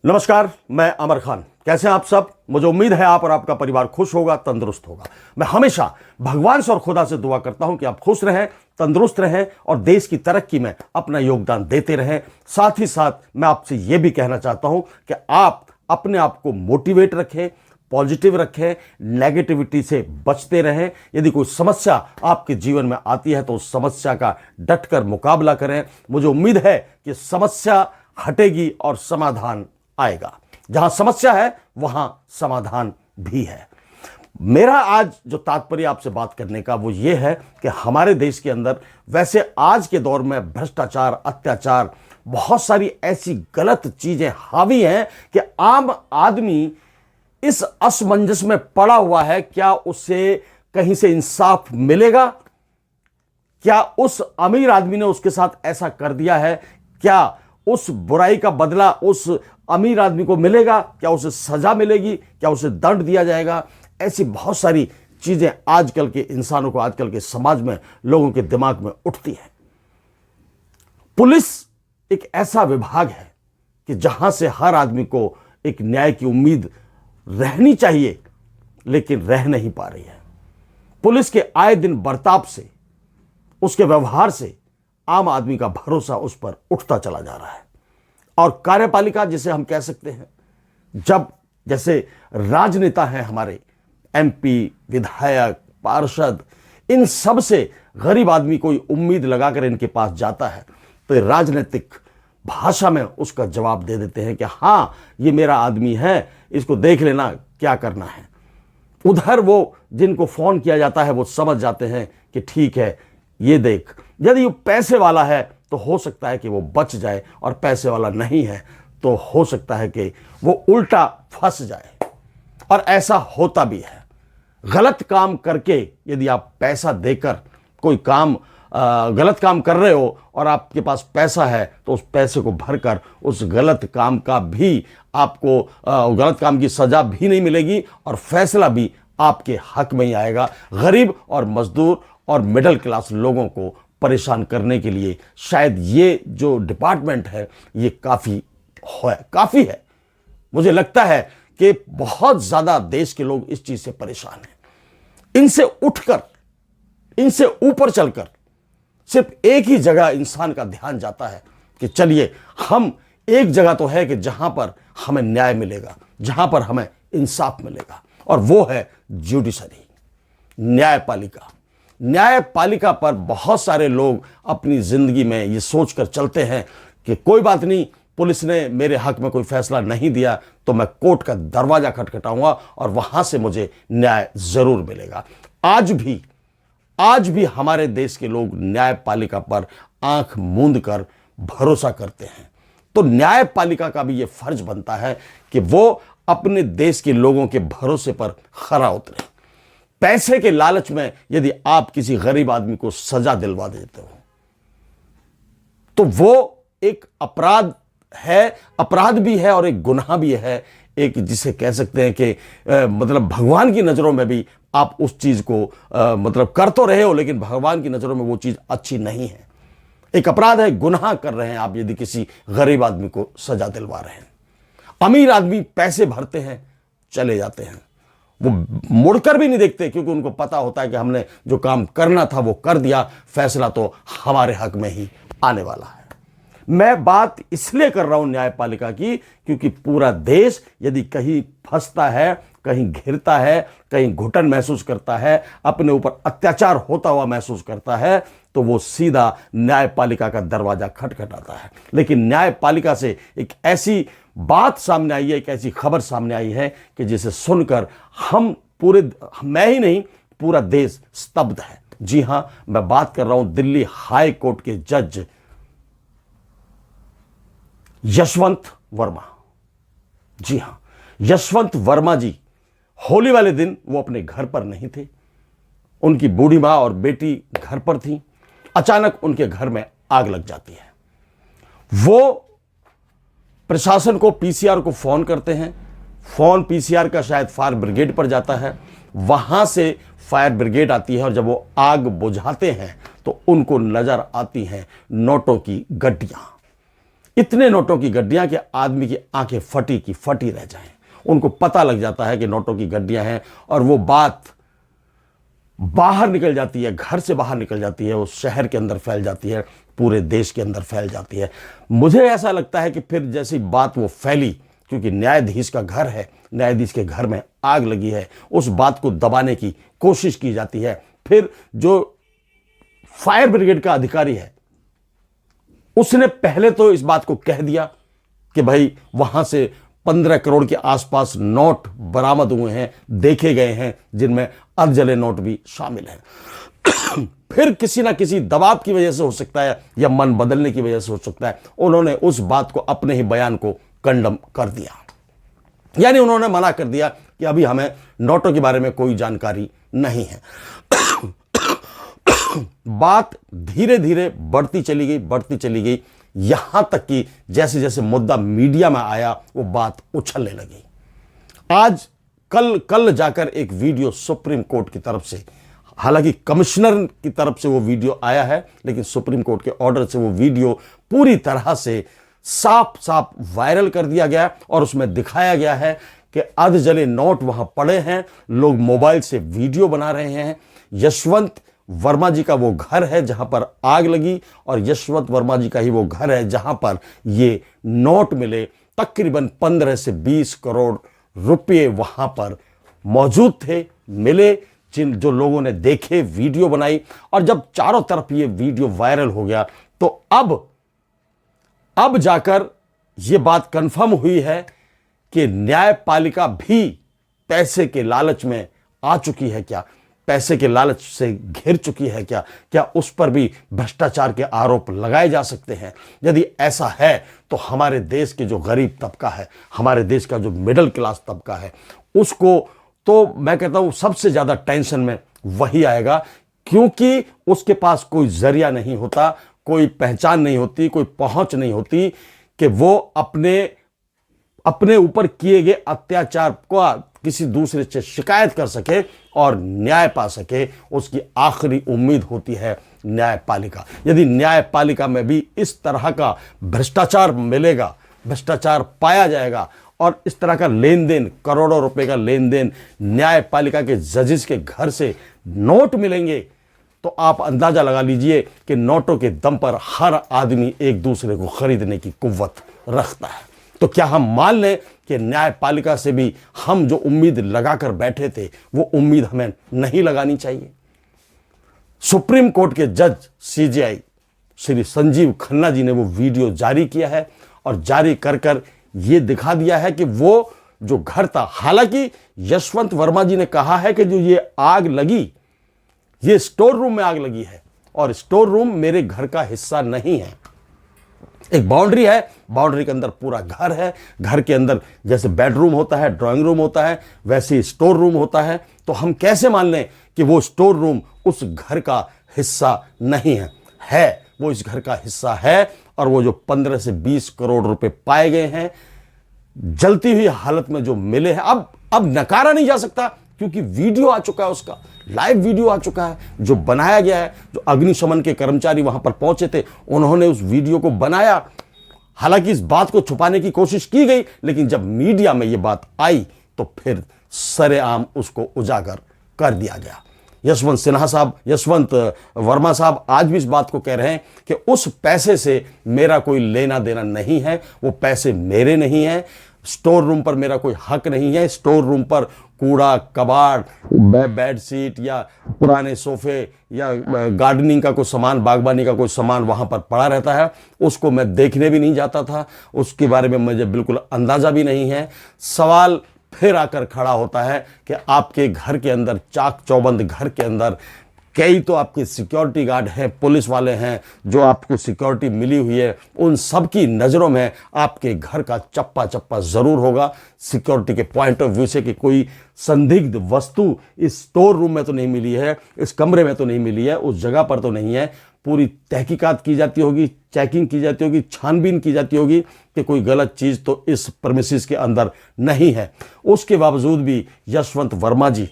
नमस्कार, मैं अमर खान। कैसे हैं आप सब? मुझे उम्मीद है आप और आपका परिवार खुश होगा, तंदुरुस्त होगा। मैं हमेशा भगवान से और खुदा से दुआ करता हूं कि आप खुश रहें, तंदुरुस्त रहें और देश की तरक्की में अपना योगदान देते रहें। साथ ही साथ मैं आपसे यह भी कहना चाहता हूं कि आप अपने आप को मोटिवेट रखें, पॉजिटिव रखें, नेगेटिविटी से बचते रहें। यदि कोई समस्या आपके जीवन में आती है तो उस समस्या का डटकर मुकाबला करें। मुझे उम्मीद है कि समस्या हटेगी और समाधान आएगा। जहां समस्या है वहां समाधान भी है। मेरा आज जो तात्पर्य आपसे बात करने का वो ये है कि हमारे देश के अंदर वैसे आज के दौर में भ्रष्टाचार, अत्याचार, बहुत सारी ऐसी गलत चीजें हावी हैं कि आम आदमी इस असमंजस में पड़ा हुआ है। क्या उसे कहीं से इंसाफ मिलेगा? क्या उस अमीर आदमी ने उसके साथ ऐसा कर दिया है? क्या उस बुराई का बदला उस अमीर आदमी को मिलेगा? क्या उसे सजा मिलेगी? क्या उसे दंड दिया जाएगा? ऐसी बहुत सारी चीजें आजकल के इंसानों को, आजकल के समाज में, लोगों के दिमाग में उठती हैं। पुलिस एक ऐसा विभाग है कि जहां से हर आदमी को एक न्याय की उम्मीद रहनी चाहिए, लेकिन रह नहीं पा रही है। पुलिस के आए दिन बर्ताव से, उसके व्यवहार से आम आदमी का भरोसा उस पर उठता चला जा रहा है। और कार्यपालिका जिसे हम कह सकते हैं, जब जैसे राजनेता हैं हमारे, एमपी, विधायक, पार्षद, इन सब से गरीब आदमी कोई उम्मीद लगाकर इनके पास जाता है तो ये राजनीतिक भाषा में उसका जवाब दे देते हैं कि हाँ, ये मेरा आदमी है, इसको देख लेना क्या करना है। उधर वो जिनको फोन किया जाता है वो समझ जाते हैं कि ठीक है, ये देख। यदि वो पैसे वाला है तो हो सकता है कि वो बच जाए, और पैसे वाला नहीं है तो हो सकता है कि वो उल्टा फंस जाए। और ऐसा होता भी है। गलत काम करके यदि आप पैसा देकर कोई काम गलत काम कर रहे हो और आपके पास पैसा है तो उस पैसे को भरकर उस गलत काम का भी आपको गलत काम की सजा भी नहीं मिलेगी और फैसला भी आपके हक में ही आएगा। गरीब और मजदूर और मिडिल क्लास लोगों को परेशान करने के लिए शायद ये जो डिपार्टमेंट है ये काफी है। मुझे लगता है कि बहुत ज्यादा देश के लोग इस चीज से परेशान हैं। इनसे उठकर, इनसे ऊपर चलकर सिर्फ एक ही जगह इंसान का ध्यान जाता है कि चलिए, हम एक जगह तो है कि जहां पर हमें न्याय मिलेगा, जहां पर हमें इंसाफ मिलेगा, और वो है जुडिशरी, न्यायपालिका। न्यायपालिका पर बहुत सारे लोग अपनी जिंदगी में ये सोचकर चलते हैं कि कोई बात नहीं, पुलिस ने मेरे हक में कोई फैसला नहीं दिया तो मैं कोर्ट का दरवाजा खटखटाऊंगा और वहां से मुझे न्याय जरूर मिलेगा। आज भी हमारे देश के लोग न्यायपालिका पर आंख मूंद कर भरोसा करते हैं। तो न्यायपालिका का भी यह फर्ज बनता है कि वो अपने देश के लोगों के भरोसे पर खरा उतरे। पैसे के लालच में यदि आप किसी गरीब आदमी को सजा दिलवा देते हो तो वो एक अपराध है, अपराध भी है और एक गुनाह भी है। एक जिसे कह सकते हैं कि मतलब भगवान की नजरों में भी आप उस चीज को मतलब कर तो रहे हो, लेकिन भगवान की नजरों में वो चीज अच्छी नहीं है। एक अपराध है, गुनाह कर रहे हैं आप यदि किसी गरीब आदमी को सजा दिलवा रहे हैं। अमीर आदमी पैसे भरते हैं, चले जाते हैं, वो मुड़कर भी नहीं देखते, क्योंकि उनको पता होता है कि हमने जो काम करना था वो कर दिया, फैसला तो हमारे हक में ही आने वाला है। मैं बात इसलिए कर रहा हूं न्यायपालिका की, क्योंकि पूरा देश यदि कहीं फंसता है, कहीं घिरता है, कहीं घुटन महसूस करता है, अपने ऊपर अत्याचार होता हुआ महसूस करता है, तो वो सीधा न्यायपालिका का दरवाजा खटखटाता है। लेकिन न्यायपालिका से एक ऐसी बात सामने आई है, एक ऐसी खबर सामने आई है कि जिसे सुनकर मैं ही नहीं, पूरा देश स्तब्ध है। जी हां, मैं बात कर रहा हूं दिल्ली हाई कोर्ट के जज यशवंत वर्मा। जी हां, यशवंत वर्मा जी, होली वाले दिन वो अपने घर पर नहीं थे। उनकी बूढ़ी मां और बेटी घर पर थी। अचानक उनके घर में आग लग जाती है। वो प्रशासन को, पीसीआर को फोन करते हैं। फोन पीसीआर का शायद फायर ब्रिगेड पर जाता है। वहां से फायर ब्रिगेड आती है और जब वो आग बुझाते हैं तो उनको नजर आती हैं नोटों की गड्डियां। इतने नोटों की गड्डियां कि आदमी की आंखें फटी की फटी रह जाएं। उनको पता लग जाता है कि नोटों की गड्डियां हैं, और वो बात बाहर निकल जाती है, घर से बाहर निकल जाती है, उस शहर के अंदर फैल जाती है, पूरे देश के अंदर फैल जाती है। मुझे ऐसा लगता है कि फिर जैसी बात वो फैली, क्योंकि न्यायाधीश का घर है, न्यायाधीश के घर में आग लगी है, उस बात को दबाने की कोशिश की जाती है। फिर जो फायर ब्रिगेड का अधिकारी है, उसने पहले तो इस बात को कह दिया कि भाई वहां से 15 करोड़ के आसपास नोट बरामद हुए हैं, देखे गए हैं, जिनमें अर्धजले नोट भी शामिल हैं। फिर किसी ना किसी दबाव की वजह से हो सकता है, या मन बदलने की वजह से हो सकता है, उन्होंने उस बात को, अपने ही बयान को कंडम कर दिया। यानी उन्होंने मना कर दिया कि अभी हमें नोटों के बारे में कोई जानकारी नहीं है। बात धीरे धीरे बढ़ती चली गई, यहां तक कि जैसे जैसे मुद्दा मीडिया में आया, वो बात उछलने लगी। आज कल जाकर एक वीडियो सुप्रीम कोर्ट की तरफ से, हालांकि कमिश्नर की तरफ से वो वीडियो आया है, लेकिन सुप्रीम कोर्ट के ऑर्डर से वो वीडियो पूरी तरह से साफ साफ वायरल कर दिया गया, और उसमें दिखाया गया है कि अर्धजले नोट वहां पड़े हैं, लोग मोबाइल से वीडियो बना रहे हैं। यशवंत वर्मा जी का वो घर है जहां पर आग लगी, और यशवंत वर्मा जी का ही वो घर है जहां पर ये नोट मिले। तकरीबन 15 से 20 करोड़ रुपए वहां पर मौजूद थे, मिले, जो लोगों ने देखे, वीडियो बनाई। और जब चारों तरफ ये वीडियो वायरल हो गया, तो अब जाकर ये बात कंफर्म हुई है कि न्यायपालिका भी पैसे के लालच में आ चुकी है क्या, पैसे के लालच से घिर चुकी है क्या उस पर भी भ्रष्टाचार के आरोप लगाए जा सकते हैं। यदि ऐसा है तो हमारे देश के जो गरीब तबका है, हमारे देश का जो मिडिल क्लास तबका है, उसको तो मैं कहता हूं सबसे ज्यादा टेंशन में वही आएगा, क्योंकि उसके पास कोई जरिया नहीं होता, कोई पहचान नहीं होती, कोई पहुंच नहीं होती कि वो अपने ऊपर किए गए अत्याचार को किसी दूसरे से शिकायत कर सके और न्याय पा सके। उसकी आखिरी उम्मीद होती है न्यायपालिका। यदि न्यायपालिका में भी इस तरह का भ्रष्टाचार मिलेगा, भ्रष्टाचार पाया जाएगा, और इस तरह का लेन देन, करोड़ों रुपए का लेन देन न्यायपालिका के जजेस के घर से नोट मिलेंगे, तो आप अंदाजा लगा लीजिए कि नोटों के दम पर हर आदमी एक दूसरे को खरीदने की कुव्वत रखता है। तो क्या हम मान लें कि न्यायपालिका से भी हम जो उम्मीद लगाकर बैठे थे, वो उम्मीद हमें नहीं लगानी चाहिए? सुप्रीम कोर्ट के जज सीजेआई श्री संजीव खन्ना जी ने वो वीडियो जारी किया है, और जारी कर ये दिखा दिया है कि वो जो घर था, हालांकि यशवंत वर्मा जी ने कहा है कि जो ये आग लगी, ये स्टोर रूम में आग लगी है, और स्टोर रूम मेरे घर का हिस्सा नहीं है। एक बाउंड्री है, बाउंड्री के अंदर पूरा घर है, घर के अंदर जैसे बेडरूम होता है, ड्राइंग रूम होता है, वैसे ही स्टोर रूम होता है। तो हम कैसे मान लें कि वो स्टोर रूम उस घर का हिस्सा नहीं है? वो इस घर का हिस्सा है, और वो जो 15 से 20 करोड़ रुपए पाए गए हैं, जलती हुई हालत में जो मिले हैं, अब नकारा नहीं जा सकता, क्योंकि वीडियो आ चुका है, उसका लाइव वीडियो आ चुका है, जो बनाया गया है। जो अग्निशमन के कर्मचारी वहां पर पहुंचे थे, उन्होंने उस वीडियो को बनाया। हालांकि इस बात को छुपाने की कोशिश की गई, लेकिन जब मीडिया में यह बात आई तो फिर सरेआम उसको उजागर कर दिया गया। यशवंत वर्मा साहब आज भी इस बात को कह रहे हैं कि उस पैसे से मेरा कोई लेना देना नहीं है, वो पैसे मेरे नहीं है, स्टोर रूम पर मेरा कोई हक नहीं है। स्टोर रूम पर कूड़ा कबाड़, बेडशीट या पुराने सोफे या गार्डनिंग का कोई सामान, बागबानी का कोई सामान वहां पर पड़ा रहता है, उसको मैं देखने भी नहीं जाता था, उसके बारे में मुझे बिल्कुल अंदाजा भी नहीं है। सवाल फिर आकर खड़ा होता है कि आपके घर के अंदर, चाक चौबंद घर के अंदर, कई तो आपके सिक्योरिटी गार्ड हैं, पुलिस वाले हैं, जो आपको सिक्योरिटी मिली हुई है, उन सब की नज़रों में आपके घर का चप्पा चप्पा ज़रूर होगा, सिक्योरिटी के पॉइंट ऑफ व्यू से, कि कोई संदिग्ध वस्तु इस स्टोर रूम में तो नहीं मिली है, इस कमरे में तो नहीं मिली है, उस जगह पर तो नहीं है। पूरी तहकीकात की जाती होगी, चेकिंग की जाती होगी, छानबीन की जाती होगी कि कोई गलत चीज़ तो इस प्रेमिसेस के अंदर नहीं है। उसके बावजूद भी यशवंत वर्मा जी,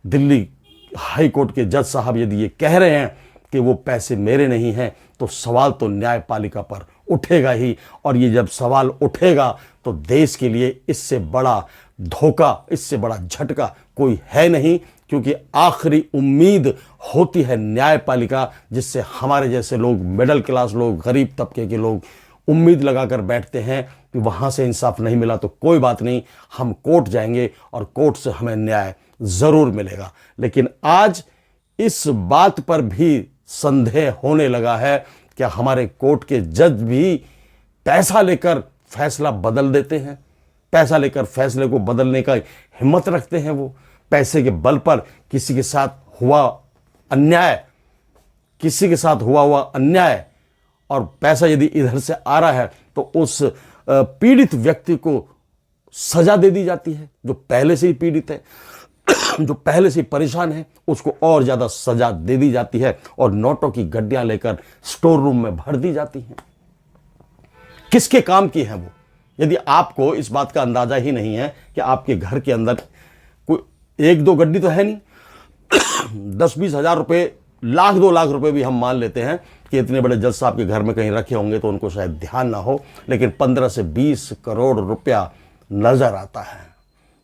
दिल्ली हाई कोर्ट के जज साहब, यदि ये कह रहे हैं कि वो पैसे मेरे नहीं हैं, तो सवाल तो न्यायपालिका पर उठेगा ही। और ये जब सवाल उठेगा तो देश के लिए इससे बड़ा धोखा, इससे बड़ा झटका कोई है नहीं, क्योंकि आखिरी उम्मीद होती है न्यायपालिका, जिससे हमारे जैसे लोग, मिडिल क्लास लोग, गरीब तबके के लोग उम्मीद लगाकर बैठते हैं कि वहाँ से इंसाफ नहीं मिला तो कोई बात नहीं, हम कोर्ट जाएंगे और कोर्ट से हमें न्याय ज़रूर मिलेगा। लेकिन आज इस बात पर भी संदेह होने लगा है कि हमारे कोर्ट के जज भी पैसा लेकर फैसला बदल देते हैं, पैसा लेकर फैसले को बदलने का हिम्मत रखते हैं। वो पैसे के बल पर किसी के साथ हुआ अन्याय, किसी के साथ हुआ अन्याय और पैसा यदि इधर से आ रहा है तो उस पीड़ित व्यक्ति को सजा दे दी जाती है। जो पहले से ही पीड़ित है, जो पहले से परेशान है, उसको और ज्यादा सजा दे दी जाती है और नोटों की गड्डियां लेकर स्टोर रूम में भर दी जाती हैं। किसके काम की है वो? यदि आपको इस बात का अंदाजा ही नहीं है कि आपके घर के अंदर कोई 1-2 गड्डी तो है नहीं, 10-20 हज़ार रुपए, लाख 2 लाख रुपए भी हम मान लेते हैं कि इतने बड़े जज साहब के घर में कहीं रखे होंगे तो उनको शायद ध्यान ना हो, लेकिन 15 से 20 करोड़ रुपया नजर आता है,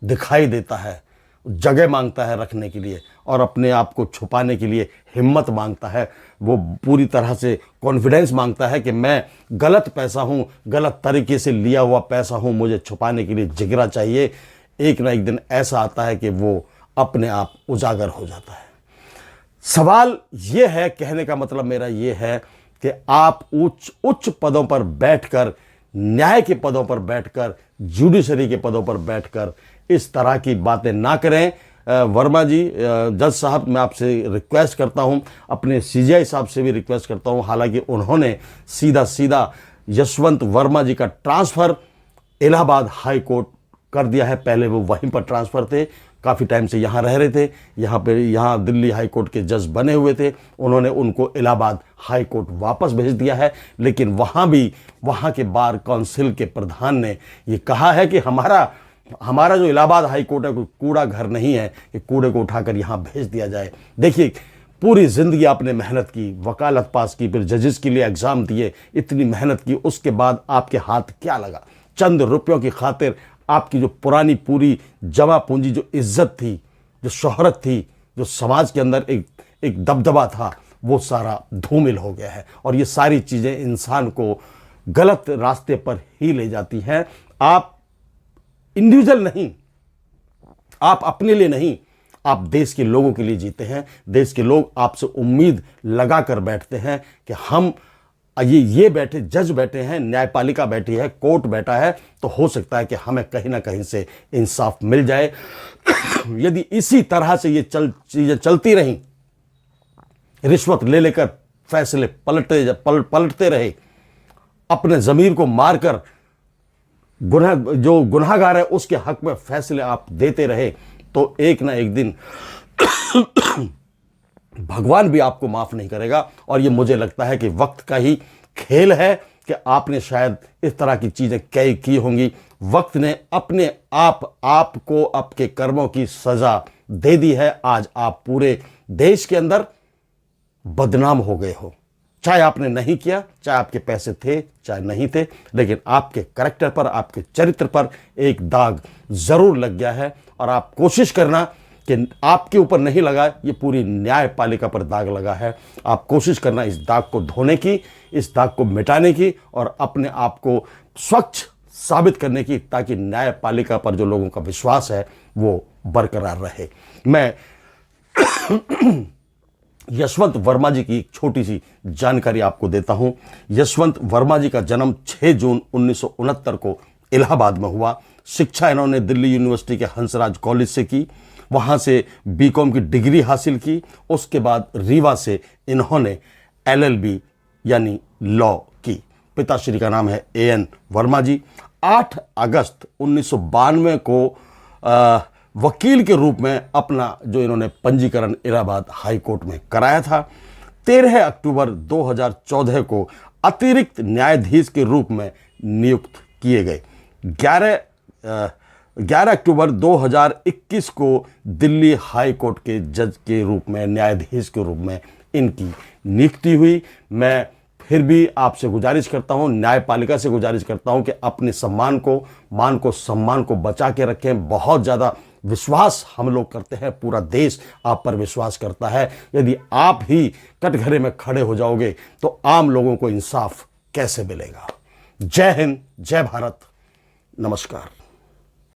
दिखाई देता है, जगह मांगता है रखने के लिए और अपने आप को छुपाने के लिए हिम्मत मांगता है। वो पूरी तरह से कॉन्फिडेंस मांगता है कि मैं गलत पैसा हूँ, गलत तरीके से लिया हुआ पैसा हूँ, मुझे छुपाने के लिए जिगरा चाहिए। एक ना एक दिन ऐसा आता है कि वो अपने आप उजागर हो जाता है। सवाल ये है, कहने का मतलब मेरा ये है कि आप उच्च पदों पर बैठकर, न्याय के पदों पर बैठकर, जुडिशरी के पदों पर बैठकर इस तरह की बातें ना करें। वर्मा जी, जज साहब, मैं आपसे रिक्वेस्ट करता हूं, अपने सीजीआई साहब से भी रिक्वेस्ट करता हूं, हालांकि उन्होंने सीधा यशवंत वर्मा जी का ट्रांसफ़र इलाहाबाद हाई कोर्ट कर दिया है। पहले वो वहीं पर ट्रांसफ़र थे, काफ़ी टाइम से यहाँ रह रहे थे, यहाँ दिल्ली हाई कोर्ट के जज बने हुए थे, उन्होंने उनको इलाहाबाद हाई कोर्ट वापस भेज दिया है। लेकिन वहाँ के बार काउंसिल के प्रधान ने ये कहा है कि हमारा जो इलाहाबाद हाई कोर्ट है कोई कूड़ा घर नहीं है कि कूड़े को उठाकर यहाँ भेज दिया जाए। देखिए, पूरी ज़िंदगी आपने मेहनत की, वकालत पास की, फिर जजेस के लिए एग्ज़ाम दिए, इतनी मेहनत की, उसके बाद आपके हाथ क्या लगा? चंद रुपयों की खातिर आपकी जो पुरानी पूरी जमा पूंजी, जो इज्जत थी, जो शोहरत थी, जो समाज के अंदर एक दबदबा था, वो सारा धूमिल हो गया है। और ये सारी चीज़ें इंसान को गलत रास्ते पर ही ले जाती हैं। आप इंडिविजुअल नहीं, आप अपने लिए नहीं, आप देश के लोगों के लिए जीते हैं। देश के लोग आपसे उम्मीद लगाकर बैठते हैं कि हम ये बैठे, जज बैठे हैं, न्यायपालिका बैठी है, कोर्ट बैठा है, तो हो सकता है कि हमें कहीं ना कहीं से इंसाफ मिल जाए। यदि इसी तरह से ये चीजें चलती रहीं, रिश्वत ले लेकर फैसले पलटते रहे, अपने ज़मीर को मारकर जो गुनाहगार है उसके हक में फैसले आप देते रहे, तो एक ना एक दिन भगवान भी आपको माफ नहीं करेगा। और ये मुझे लगता है कि वक्त का ही खेल है कि आपने शायद इस तरह की चीजें कई की होंगी। वक्त ने अपने आपको आपके कर्मों की सजा दे दी है। आज आप पूरे देश के अंदर बदनाम हो गए हो, चाहे आपने नहीं किया, चाहे आपके पैसे थे, चाहे नहीं थे, लेकिन आपके करैक्टर पर, आपके चरित्र पर एक दाग जरूर लग गया है। और आप कोशिश करना कि आपके ऊपर नहीं लगा, ये पूरी न्यायपालिका पर दाग लगा है। आप कोशिश करना इस दाग को धोने की, इस दाग को मिटाने की और अपने आप को स्वच्छ साबित करने की, ताकि न्यायपालिका पर जो लोगों का विश्वास है वो बरकरार रहे। मैं यशवंत वर्मा जी की एक छोटी सी जानकारी आपको देता हूं। यशवंत वर्मा जी का जन्म 6 जून 1969 को इलाहाबाद में हुआ। शिक्षा इन्होंने दिल्ली यूनिवर्सिटी के हंसराज कॉलेज से की, वहां से बीकॉम की डिग्री हासिल की। उसके बाद रीवा से इन्होंने LLB यानी लॉ की। पिताश्री का नाम है AN वर्मा जी। 8 अगस्त 1992 को वकील के रूप में अपना जो इन्होंने पंजीकरण इलाहाबाद हाई कोर्ट में कराया था। 13 अक्टूबर 2014 को अतिरिक्त न्यायाधीश के रूप में नियुक्त किए गए। 11 अक्टूबर 2021 को दिल्ली हाई कोर्ट के जज के रूप में, न्यायाधीश के रूप में इनकी नियुक्ति हुई। मैं फिर भी आपसे गुजारिश करता हूं, न्यायपालिका से गुजारिश करता हूं कि अपने सम्मान को, मान को, सम्मान को बचा के रखें। बहुत ज़्यादा विश्वास हम लोग करते हैं, पूरा देश आप पर विश्वास करता है। यदि आप ही कटघरे में खड़े हो जाओगे तो आम लोगों को इंसाफ कैसे मिलेगा। जय हिंद, जय भारत, नमस्कार।